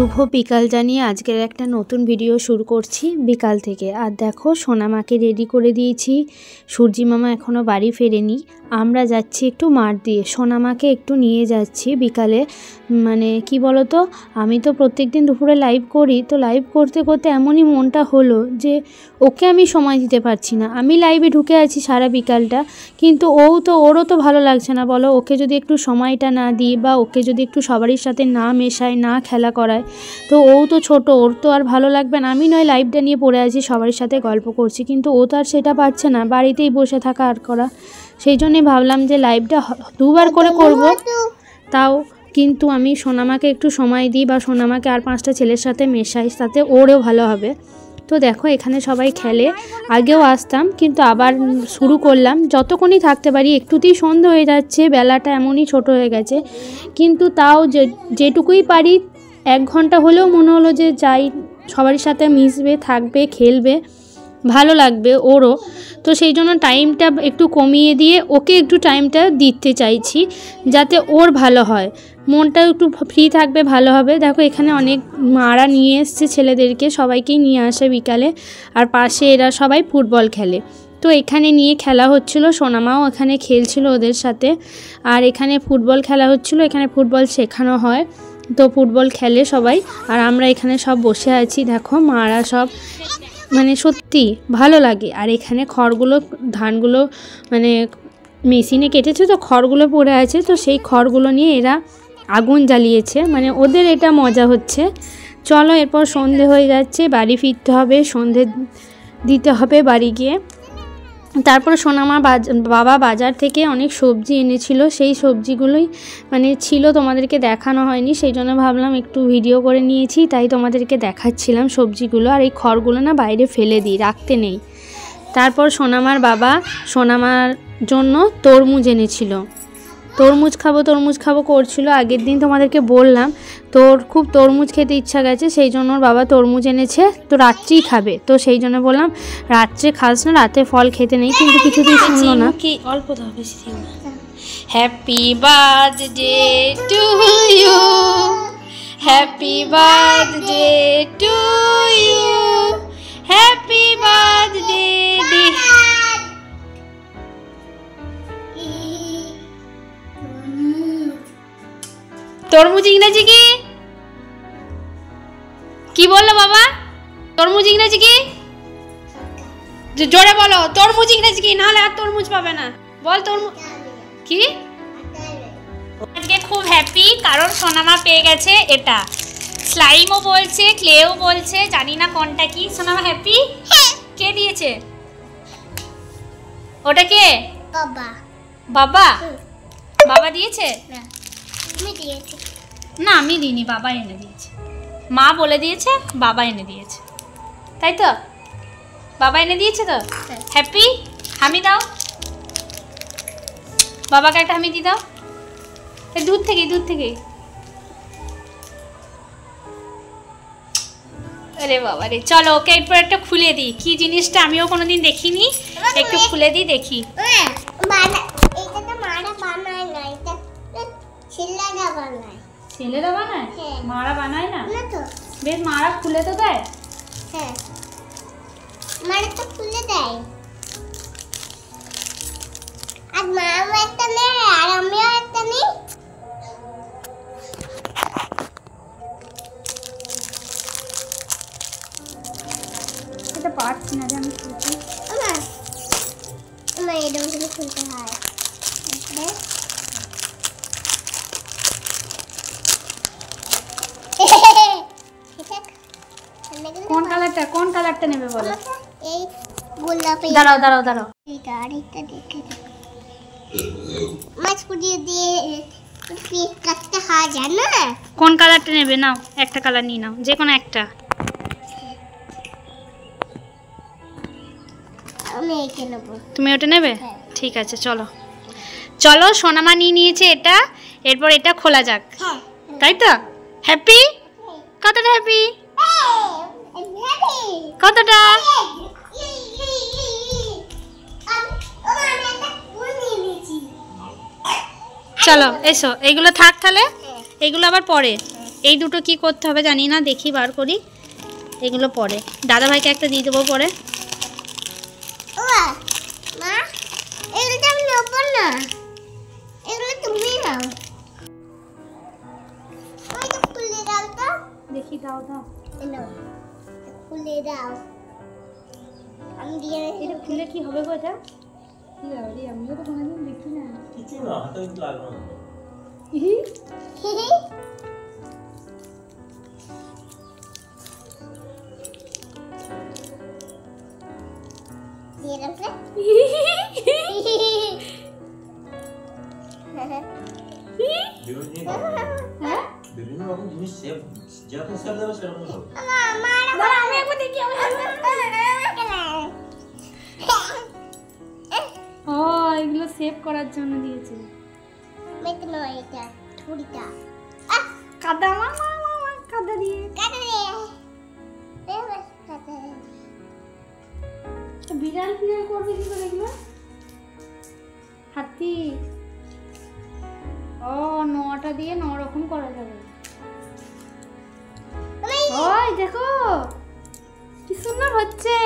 শুভ বিকাল জানিয়ে আজকের একটা নতুন ভিডিও শুরু করছি বিকাল থেকে। আর দেখো সোনামাকে রেডি করে দিয়েছি, সূর্যি মামা এখনও বাড়ি ফেরেনি। আমরা যাচ্ছি একটু মাঠ দিয়ে, সোনামাকে একটু নিয়ে যাচ্ছি বিকালে। মানে কি বলো তো, আমি তো প্রত্যেকদিন দুপুরে লাইভ করি, তো লাইভ করতে করতে এমনই মনটা হলো যে ওকে আমি সময় দিতে পারছি না। আমি লাইভে ঢুকে আছি সারা বিকালটা, কিন্তু ওরও তো ভালো লাগছে না বলো। ওকে যদি একটু সময়টা না দিই বা ওকে যদি একটু সবারই সাথে না মেশাই, না খেলা করায়, তো তো ছোট, ওর তো আর ভালো লাগবে না। আমি নয় লাইভটা নিয়ে পড়ে আছি, সবার সাথে গল্প করছি, কিন্তু ও তো আর সেটা পারছে না, বাড়িতেই বসে থাকা আর করা। সেই জন্যই ভাবলাম যে লাইভটা দুবার করে করব, তাও কিন্তু আমি সোনামাকে একটু সময় দিই বা সোনামাকে আর 5টা ছেলের সাথে মেশাই, তাতে ওরও ভালো হবে। তো দেখো এখানে সবাই খেলে, আগেও আসতাম কিন্তু আবার শুরু করলাম। যতক্ষণই থাকতে পারি, একটুতেই সন্ধ্যে হয়ে যাচ্ছে, বেলাটা এমনই ছোট হয়ে গেছে, কিন্তু তাও যেটুকুই পারি 1 ঘন্টা হলেও মনে হলো যে যাই, সবার সাথে মিশবে, থাকবে, খেলবে, ভালো লাগবে ওরও। তো সেই জন্য টাইমটা একটু কমিয়ে দিয়ে ওকে একটু টাইমটা দিতে চাইছি, যাতে ওর ভালো হয়, মনটা একটু ফ্রি থাকবে, ভালো হবে। দেখো এখানে অনেক মারা নিয়ে এসছে ছেলেদেরকে, সবাইকেই নিয়ে আসে বিকালে, আর পাশে এরা সবাই ফুটবল খেলে। তো এখানে নিয়ে খেলা হচ্ছিল, সোনামাও এখানে খেলছিল ওদের সাথে। আর এখানে ফুটবল খেলা হচ্ছিল, এখানে ফুটবল শেখানো হয়, তো ফুটবল খেলে সবাই। আর আমরা এখানে সব বসে আছি, দেখো মারা সব, মানে সত্যি ভালো লাগে। আর এখানে খড়গুলো, ধানগুলো মানে মেশিনে কেটেছে, তো খড়গুলো পড়ে আছে, তো সেই খড়গুলো নিয়ে এরা আগুন জ্বালিয়েছে, মানে ওদের এটা মজা হচ্ছে। চলো এরপর সন্ধে হয়ে যাচ্ছে, বাড়ি ফিরতে হবে, সন্ধে দিতে হবে বাড়ি গিয়ে। তারপর সোনামা বাবা বাজার থেকে অনেক সবজি এনেছিল, সেই সবজিগুলোই মানে ছিল, তোমাদেরকে দেখানো হয়নি, সেই জন্য ভাবলাম একটু ভিডিও করে নিয়েছি, তাই তোমাদেরকে দেখাচ্ছিলাম সবজিগুলো। আর এই খড়গুলো না বাইরে ফেলে দিই, রাখতে নেই। তারপর সোনামার বাবা সোনামার জন্য তরমুজ এনেছিল, তরমুজ খাবো করছিল। আগের দিন তোমাদেরকে বললাম তোর খুব তরমুজ খেতে ইচ্ছা গেছে, সেই জন্য ওর বাবা তরমুজ এনেছে, তো রাত্রেই খাবে। তো সেই জন্য বললাম রাত্রে খাস না, রাতে ফল খেতে নেই, কিন্তু কিছুতেই শুনলো না। কি অল্প দাও, বেশি দিও না। Happy birthday to you, happy birthday to you, happy birthday. তরমুজ ইংরেজি কি বললো বাবা? তরমুজ ইংরেজি কি? জোরে বলো, তরমুজ ইংরেজি কি, নাহলে আর তরমুজ পাবে না। বল তরমুজ কি? আজকে খুব হ্যাপি, কারণ সোনামা পেয়ে গেছে এটা। স্লাইমও বলছে, ক্লেও বলছে, জানি না কোনটা কি। সোনামা হ্যাপি? কে দিয়েছে ওটা? কে? বাবা। বাবা? বাবা দিয়েছে? না আমি দিইনি, বাবা এনে দিয়েছে। মা বলে দিয়েছে, বাবা এনে দিয়েছে, তাই তো? বাবা এনে দিয়েছে তো। হ্যাপি হামি দাও, বাবাকে একটা হামি দি দাও, দূর থেকে। আরে বাবা রে, চলো ওকে এরপর একটা খুলে দিই, কি জিনিসটা আমিও কোনোদিন দেখিনি, একটু খুলে দিই, দেখি। ছেলেরা বানায়, মারা বানায় না তো? বেশ, মারা খুলে তো দেয়। হ্যাঁ, মারা তো খুলে দেয়। আর মাও একটা নেই, আর আমিও একটা নেই। এটা পারছি না, আমি খুলছি। আমার এরকম করে খুলতে হয়। কোন কালারটা নেবে বলো? এই গোলাপি। দাঁড়াও এটা আরেকটা দেখে মাছ পুড়িয়ে দিয়ে পিক কাটতে হয়, জানো? কোন কালারটা নেবে? নাও একটা কালার নিয়ে নাও, যে কোনো একটা। আমি এটা নেব। তুমি ওটা নেবে? ঠিক আছে, চলো সোনামা নিয়ে নিয়েছে এটা, এরপর এটা খোলা যাক, তাই তো? হ্যাপি? কতটা হ্যাপি? কতটা? চলো এসো, এইগুলো থাক তাহলে, এইগুলো আবার পরে। এই দুটো কি করতে হবে জানি না, দেখি বার করি। এগুলো পরে দাদাভাইকে একটা দিয়ে দেবো পরে। মা এগুলো আমি নেব না, এগুলো তুমি নাও। ওই তো খুলে দাও তো দেখি, দাও দাও, নাও খুলে দাও। আমি দিয়ে এটা খুলে কি হবে গো? এটা কি হবে? আমিও তো কোনোদিন দেখি না। কিছু না, হাতে লাগবে না। দিয়ে দাও তো। হ্যাঁ, বিভিন্ন রকম জিনিস শেপ, যেরকম শেপ দেবে সেরকম হবে। আমি একবার দেখি। ও, এগুলো সেভ করার জন্য দিয়েছে। মেতে নয় এটা ছুরিটা। কাদা, মামা কাদা দিয়ে বিড়াল ফিড়াল করবে কি করে এগুলো? হাতি। ও, নটা দিয়ে 9 রকম করা যাবে। ওই দেখো কি সুন্দর হচ্ছে।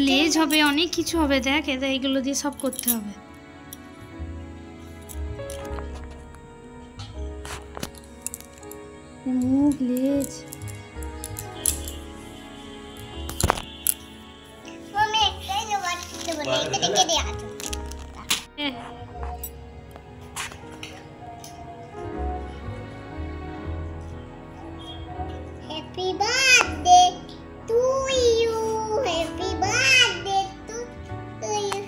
লেজ হবে, অনেক কিছু হবে। দেখ, এটা এইগুলো দিয়ে সব করতে হবে। মুখ, লেজ। মনে একটাই জোগাড় করতে বলে, এটা থেকে দিয়ে আসো। Happy birthday to you. Happy birthday to you.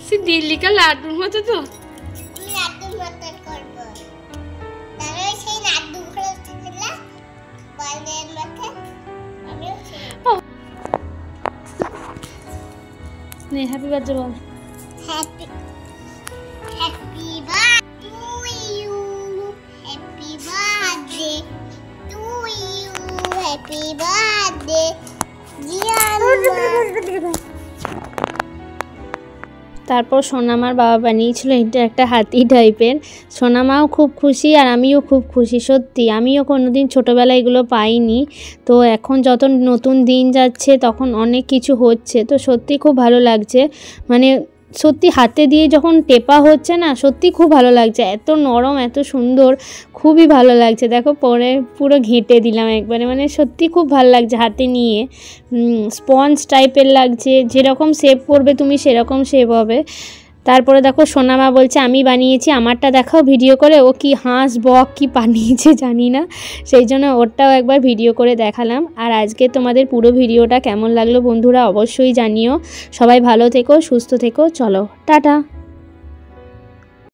সে দিল্লি কা লাড্ডুর মতো তো। আমি লাড্ডুর মতন করবো। তাহলে সেই লাড্ডুগুলো ছিল বলের মধ্যে আমিও ছিল। নে, happy birthday ball. Happy birthday to you. Happy birthday to you. Happy birthday dear. তারপর সোনামার বাবা বানিয়েছিল এটা একটা হাতি টাইপের। সোনামাও খুব খুশি আর আমিও খুব খুশি। সত্যি আমিও কোনোদিন ছোটোবেলায় এগুলো পাইনি। তো এখন যত নতুন দিন যাচ্ছে তখন অনেক কিছু হচ্ছে, তো সত্যি খুব ভালো লাগছে। মানে সত্যি হাতে দিয়ে যখন টেপা হচ্ছে না, সত্যি খুব ভালো লাগছে। এত নরম, এত সুন্দর, খুবই ভালো লাগছে। দেখো পরে পুরো ঘেঁটে দিলাম একবারে। মানে সত্যি খুব ভালো লাগছে হাতে নিয়ে। স্পঞ্জ টাইপের লাগছে, যেরকম শেপ করবে তুমি সেরকম শেপ হবে। তারপরে দেখো সোনামা বলছে আমি বানিয়েছি, আমারটা দেখাও ভিডিও করে। ও কি হাঁস বক কি বানিয়েছে জানি না, সেই জন্য ওরটাও একবার ভিডিও করে দেখালাম। আর আজকে তোমাদের পুরো ভিডিওটা কেমন লাগলো বন্ধুরা অবশ্যই জানিও। সবাই ভালো থেকো, সুস্থ থেকো। চলো টাটা।